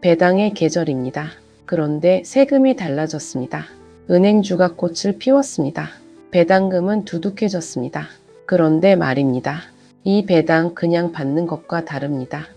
배당의 계절입니다. 그런데 세금이 달라졌습니다. 은행주가 꽃을 피웠습니다. 배당금은 두둑해졌습니다. 그런데 말입니다. 이 배당 그냥 받는 것과 다릅니다.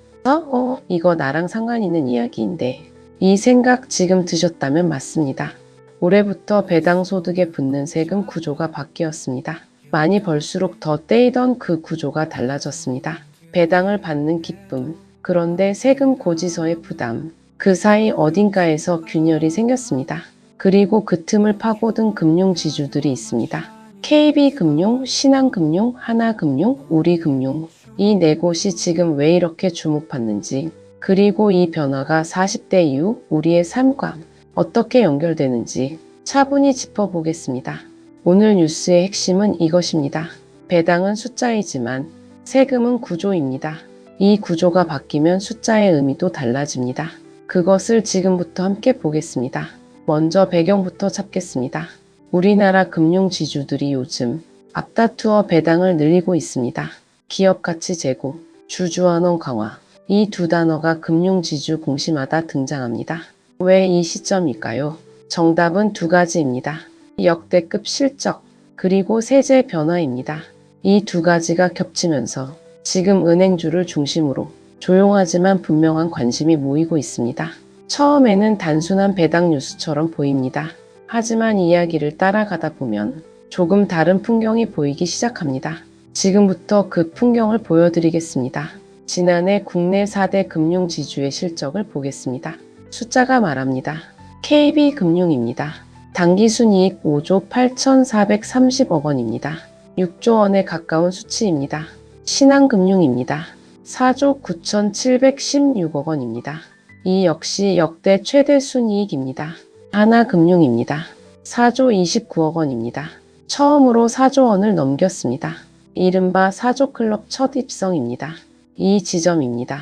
이거 나랑 상관 있는 이야기인데 이 생각 지금 드셨다면 맞습니다. 올해부터 배당 소득에 붙는 세금 구조가 바뀌었습니다. 많이 벌수록 더 떼이던 그 구조가 달라졌습니다. 배당을 받는 기쁨, 그런데 세금 고지서의 부담, 그 사이 어딘가에서 균열이 생겼습니다. 그리고 그 틈을 파고든 금융지주들이 있습니다. KB금융, 신한금융, 하나금융, 우리금융. 이 네 곳이 지금 왜 이렇게 주목받는지, 그리고 이 변화가 40대 이후 우리의 삶과 어떻게 연결되는지 차분히 짚어보겠습니다. 오늘 뉴스의 핵심은 이것입니다. 배당은 숫자이지만 세금은 구조입니다. 이 구조가 바뀌면 숫자의 의미도 달라집니다. 그것을 지금부터 함께 보겠습니다. 먼저 배경부터 잡겠습니다. 우리나라 금융지주들이 요즘 앞다투어 배당을 늘리고 있습니다. 기업 가치 제고, 주주환원 강화, 이 두 단어가 금융지주 공시마다 등장합니다. 왜 이 시점일까요? 정답은 두 가지입니다. 역대급 실적, 그리고 세제 변화입니다. 이 두 가지가 겹치면서 지금 은행주를 중심으로 조용하지만 분명한 관심이 모이고 있습니다. 처음에는 단순한 배당 뉴스처럼 보입니다. 하지만 이야기를 따라가다 보면 조금 다른 풍경이 보이기 시작합니다. 지금부터 그 풍경을 보여드리겠습니다. 지난해 국내 4대 금융지주의 실적을 보겠습니다. 숫자가 말합니다. KB금융입니다. 당기순이익 5조 8,430억 원입니다. 6조 원에 가까운 수치입니다. 신한금융입니다. 4조 9,716억 원입니다. 이 역시 역대 최대 순이익입니다. 하나금융입니다. 4조 29억 원입니다. 처음으로 4조 원을 넘겼습니다. 이른바 4조 클럽 첫 입성입니다. 이 지점입니다.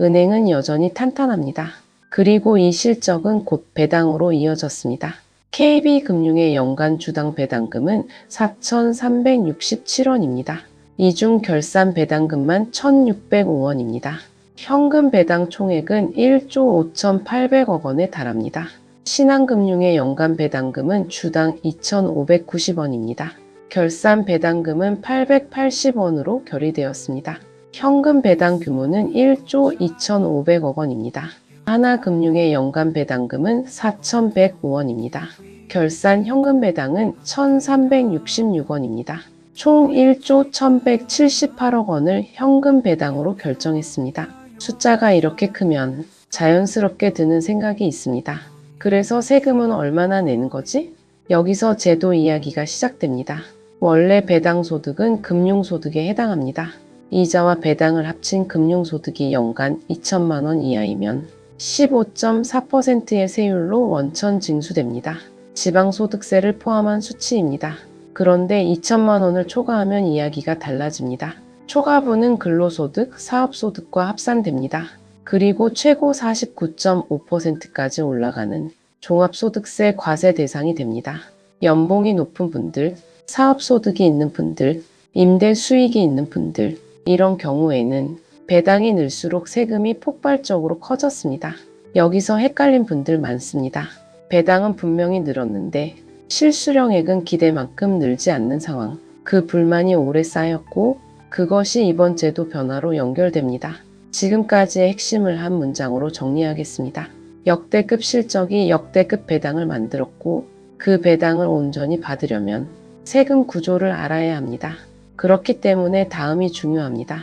은행은 여전히 탄탄합니다. 그리고 이 실적은 곧 배당으로 이어졌습니다. KB금융의 연간 주당 배당금은 4,367원입니다. 이 중 결산 배당금만 1,605원입니다. 현금 배당 총액은 1조 5,800억 원에 달합니다. 신한금융의 연간 배당금은 주당 2,590원입니다. 결산 배당금은 880원으로 결의되었습니다. 현금 배당 규모는 1조 2,500억 원입니다. 하나금융의 연간 배당금은 4,105원입니다. 결산 현금 배당은 1,366원입니다. 총 1조 1,178억 원을 현금 배당으로 결정했습니다. 숫자가 이렇게 크면 자연스럽게 드는 생각이 있습니다. 그래서 세금은 얼마나 내는 거지? 여기서 제도 이야기가 시작됩니다. 원래 배당소득은 금융소득에 해당합니다. 이자와 배당을 합친 금융소득이 연간 2천만 원 이하이면 15.4%의 세율로 원천 징수됩니다. 지방소득세를 포함한 수치입니다. 그런데 2천만 원을 초과하면 이야기가 달라집니다. 초과분은 근로소득, 사업소득과 합산됩니다. 그리고 최고 49.5%까지 올라가는 종합소득세 과세 대상이 됩니다. 연봉이 높은 분들, 사업소득이 있는 분들, 임대 수익이 있는 분들, 이런 경우에는 배당이 늘수록 세금이 폭발적으로 커졌습니다. 여기서 헷갈린 분들 많습니다. 배당은 분명히 늘었는데 실수령액은 기대만큼 늘지 않는 상황. 그 불만이 오래 쌓였고 그것이 이번 제도 변화로 연결됩니다. 지금까지의 핵심을 한 문장으로 정리하겠습니다. 역대급 실적이 역대급 배당을 만들었고 그 배당을 온전히 받으려면 세금 구조를 알아야 합니다. 그렇기 때문에 다음이 중요합니다.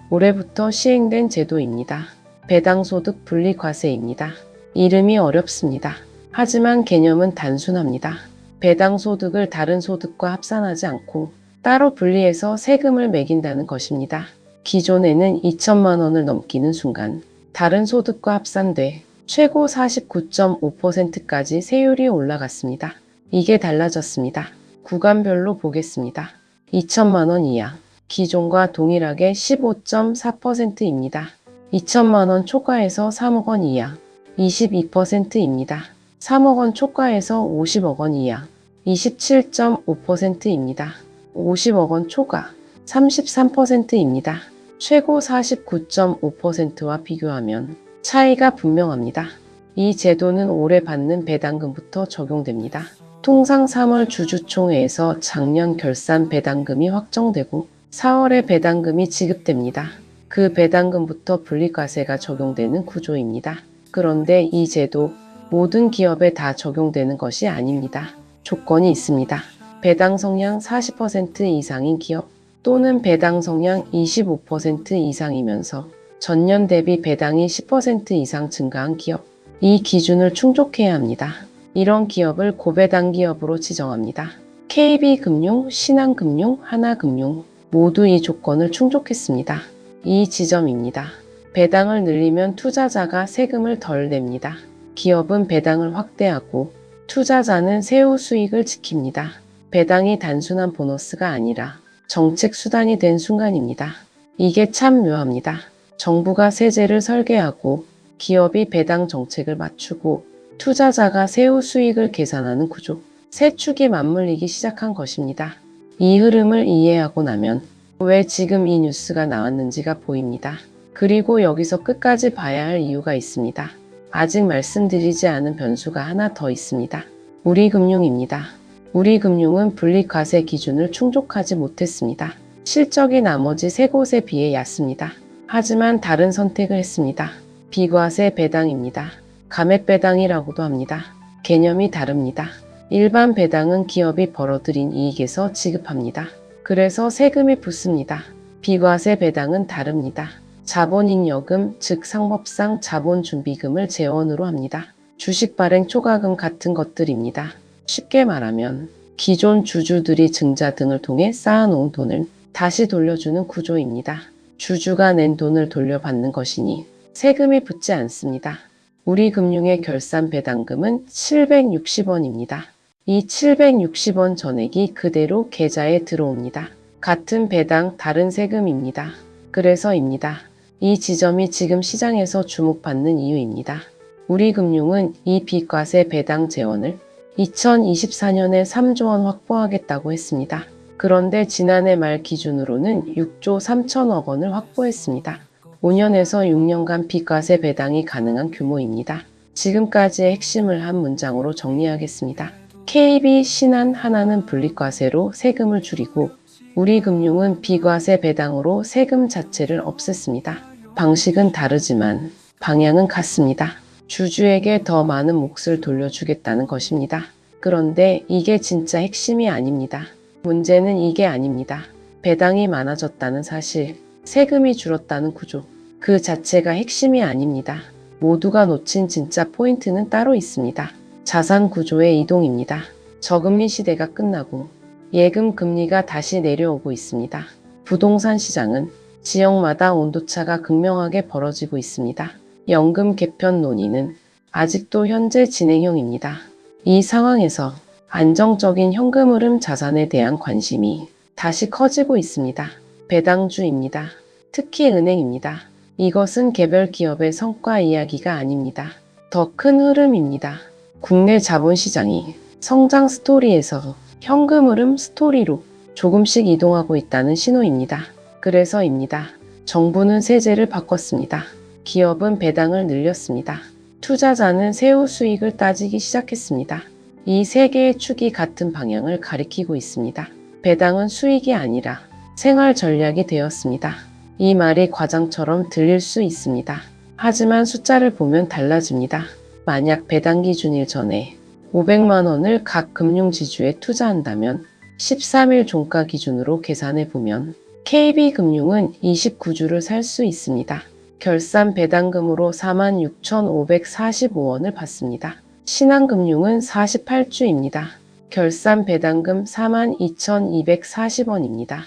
올해부터 시행된 제도입니다. 배당소득 분리과세입니다. 이름이 어렵습니다. 하지만 개념은 단순합니다. 배당소득을 다른 소득과 합산하지 않고 따로 분리해서 세금을 매긴다는 것입니다. 기존에는 2천만 원을 넘기는 순간 다른 소득과 합산돼 최고 49.5%까지 세율이 올라갔습니다. 이게 달라졌습니다. 구간별로 보겠습니다. 2천만 원 이하, 기존과 동일하게 15.4%입니다. 2천만 원 초과해서 3억 원 이하, 22%입니다. 3억 원 초과해서 50억 원 이하, 27.5%입니다. 50억 원 초과, 33%입니다. 최고 49.5%와 비교하면 차이가 분명합니다. 이 제도는 올해 받는 배당금부터 적용됩니다. 통상 3월 주주총회에서 작년 결산 배당금이 확정되고 4월에 배당금이 지급됩니다. 그 배당금부터 분리과세가 적용되는 구조입니다. 그런데 이 제도 모든 기업에 다 적용되는 것이 아닙니다. 조건이 있습니다. 배당 성량 40% 이상인 기업 또는 배당 성량 25% 이상이면서 전년 대비 배당이 10% 이상 증가한 기업, 이 기준을 충족해야 합니다. 이런 기업을 고배당 기업으로 지정합니다. KB금융, 신한금융, 하나금융 모두 이 조건을 충족했습니다. 이 지점입니다. 배당을 늘리면 투자자가 세금을 덜 냅니다. 기업은 배당을 확대하고 투자자는 세후 수익을 지킵니다. 배당이 단순한 보너스가 아니라 정책 수단이 된 순간입니다. 이게 참 묘합니다. 정부가 세제를 설계하고 기업이 배당 정책을 맞추고 투자자가 세후 수익을 계산하는 구조. 세 축이 맞물리기 시작한 것입니다. 이 흐름을 이해하고 나면 왜 지금 이 뉴스가 나왔는지가 보입니다. 그리고 여기서 끝까지 봐야 할 이유가 있습니다. 아직 말씀드리지 않은 변수가 하나 더 있습니다. 우리금융입니다. 우리금융은 분리과세 기준을 충족하지 못했습니다. 실적이 나머지 세 곳에 비해 얕습니다. 하지만 다른 선택을 했습니다. 비과세 배당입니다. 감액 배당이라고도 합니다. 개념이 다릅니다. 일반 배당은 기업이 벌어들인 이익에서 지급합니다. 그래서 세금이 붙습니다. 비과세 배당은 다릅니다. 자본잉여금, 즉 상법상 자본준비금을 재원으로 합니다. 주식 발행 초과금 같은 것들입니다. 쉽게 말하면 기존 주주들이 증자 등을 통해 쌓아놓은 돈을 다시 돌려주는 구조입니다. 주주가 낸 돈을 돌려받는 것이니 세금이 붙지 않습니다. 우리금융의 결산 배당금은 760원입니다. 이 760원 전액이 그대로 계좌에 들어옵니다. 같은 배당, 다른 세금입니다. 그래서입니다. 이 지점이 지금 시장에서 주목받는 이유입니다. 우리금융은 이 비과세 배당 재원을 2024년에 3조 원 확보하겠다고 했습니다. 그런데 지난해 말 기준으로는 6조 3천억 원을 확보했습니다. 5년에서 6년간 비과세 배당이 가능한 규모입니다. 지금까지의 핵심을 한 문장으로 정리하겠습니다. KB, 신한, 하나는 분리과세로 세금을 줄이고 우리금융은 비과세 배당으로 세금 자체를 없앴습니다. 방식은 다르지만 방향은 같습니다. 주주에게 더 많은 몫을 돌려주겠다는 것입니다. 그런데 이게 진짜 핵심이 아닙니다. 문제는 이게 아닙니다. 배당이 많아졌다는 사실, 세금이 줄었다는 구조, 그 자체가 핵심이 아닙니다. 모두가 놓친 진짜 포인트는 따로 있습니다. 자산 구조의 이동입니다. 저금리 시대가 끝나고 예금 금리가 다시 내려오고 있습니다. 부동산 시장은 지역마다 온도차가 극명하게 벌어지고 있습니다. 연금 개편 논의는 아직도 현재 진행형입니다. 이 상황에서 안정적인 현금 흐름 자산에 대한 관심이 다시 커지고 있습니다. 배당주입니다. 특히 은행입니다. 이것은 개별 기업의 성과 이야기가 아닙니다. 더 큰 흐름입니다. 국내 자본시장이 성장 스토리에서 현금 흐름 스토리로 조금씩 이동하고 있다는 신호입니다. 그래서입니다. 정부는 세제를 바꿨습니다. 기업은 배당을 늘렸습니다. 투자자는 세후 수익을 따지기 시작했습니다. 이 세 개의 축이 같은 방향을 가리키고 있습니다. 배당은 수익이 아니라 생활 전략이 되었습니다. 이 말이 과장처럼 들릴 수 있습니다. 하지만 숫자를 보면 달라집니다. 만약 배당 기준일 전에 500만 원을 각 금융지주에 투자한다면 13일 종가 기준으로 계산해 보면 KB금융은 29주를 살 수 있습니다. 결산 배당금으로 46,545원을 받습니다. 신한금융은 48주입니다. 결산 배당금 42,240원입니다.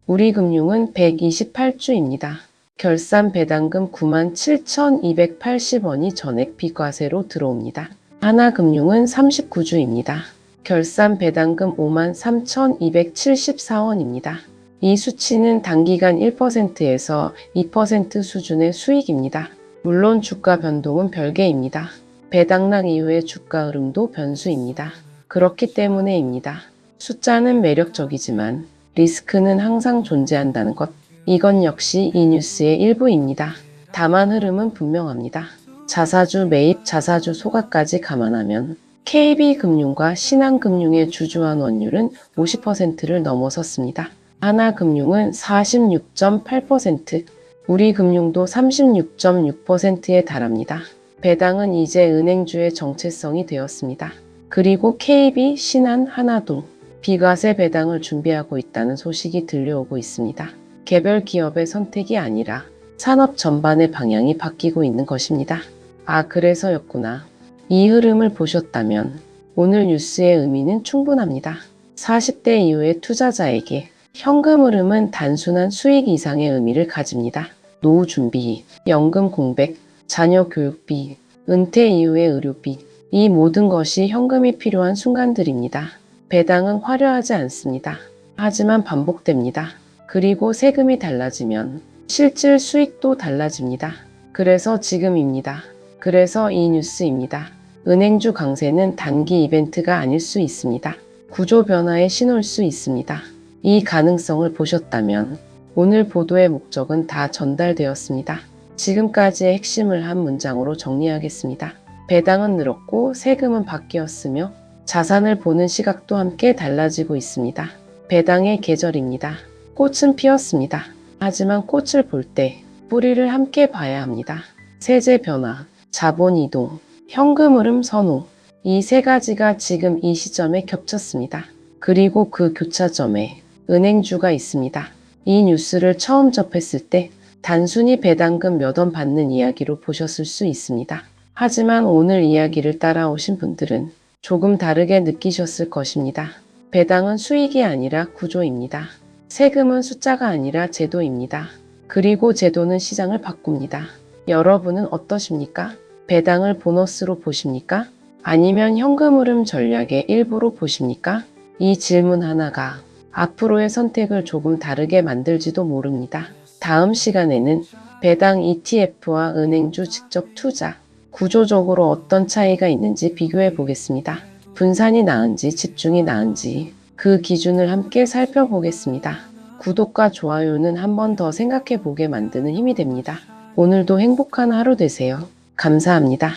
우리금융은 128주입니다. 결산 배당금 97,280원이 전액 비과세로 들어옵니다. 하나금융은 39주입니다. 결산 배당금 53,274원입니다. 이 수치는 단기간 1%에서 2% 수준의 수익입니다. 물론 주가 변동은 별개입니다. 배당락 이후의 주가 흐름도 변수입니다. 그렇기 때문에입니다. 숫자는 매력적이지만 리스크는 항상 존재한다는 것. 이건 역시 이 뉴스의 일부입니다. 다만 흐름은 분명합니다. 자사주 매입, 자사주 소각까지 감안하면 KB금융과 신한금융의 주주환 원율은 50%를 넘어섰습니다. 하나금융은 46.8%, 우리금융도 36.6%에 달합니다. 배당은 이제 은행주의 정체성이 되었습니다. 그리고 KB, 신한, 하나도 비과세 배당을 준비하고 있다는 소식이 들려오고 있습니다. 개별 기업의 선택이 아니라 산업 전반의 방향이 바뀌고 있는 것입니다. 아, 그래서였구나. 이 흐름을 보셨다면 오늘 뉴스의 의미는 충분합니다. 40대 이후의 투자자에게 현금 흐름은 단순한 수익 이상의 의미를 가집니다. 노후 준비, 연금 공백, 자녀 교육비, 은퇴 이후의 의료비, 이 모든 것이 현금이 필요한 순간들입니다. 배당은 화려하지 않습니다. 하지만 반복됩니다. 그리고 세금이 달라지면 실질 수익도 달라집니다. 그래서 지금입니다. 그래서 이 뉴스입니다. 은행주 강세는 단기 이벤트가 아닐 수 있습니다. 구조 변화의 신호일 수 있습니다. 이 가능성을 보셨다면 오늘 보도의 목적은 다 전달되었습니다. 지금까지의 핵심을 한 문장으로 정리하겠습니다. 배당은 늘었고 세금은 바뀌었으며 자산을 보는 시각도 함께 달라지고 있습니다. 배당의 계절입니다. 꽃은 피었습니다. 하지만 꽃을 볼 때 뿌리를 함께 봐야 합니다. 세제 변화, 자본 이동, 현금 흐름 선호, 이 세 가지가 지금 이 시점에 겹쳤습니다. 그리고 그 교차점에 은행주가 있습니다. 이 뉴스를 처음 접했을 때 단순히 배당금 몇 원 받는 이야기로 보셨을 수 있습니다. 하지만 오늘 이야기를 따라오신 분들은 조금 다르게 느끼셨을 것입니다. 배당은 수익이 아니라 구조입니다. 세금은 숫자가 아니라 제도입니다. 그리고 제도는 시장을 바꿉니다. 여러분은 어떠십니까? 배당을 보너스로 보십니까? 아니면 현금 흐름 전략의 일부로 보십니까? 이 질문 하나가 앞으로의 선택을 조금 다르게 만들지도 모릅니다. 다음 시간에는 배당 ETF와 은행주 직접 투자, 구조적으로 어떤 차이가 있는지 비교해 보겠습니다. 분산이 나은지 집중이 나은지 그 기준을 함께 살펴보겠습니다. 구독과 좋아요는 한 번 더 생각해 보게 만드는 힘이 됩니다. 오늘도 행복한 하루 되세요. 감사합니다.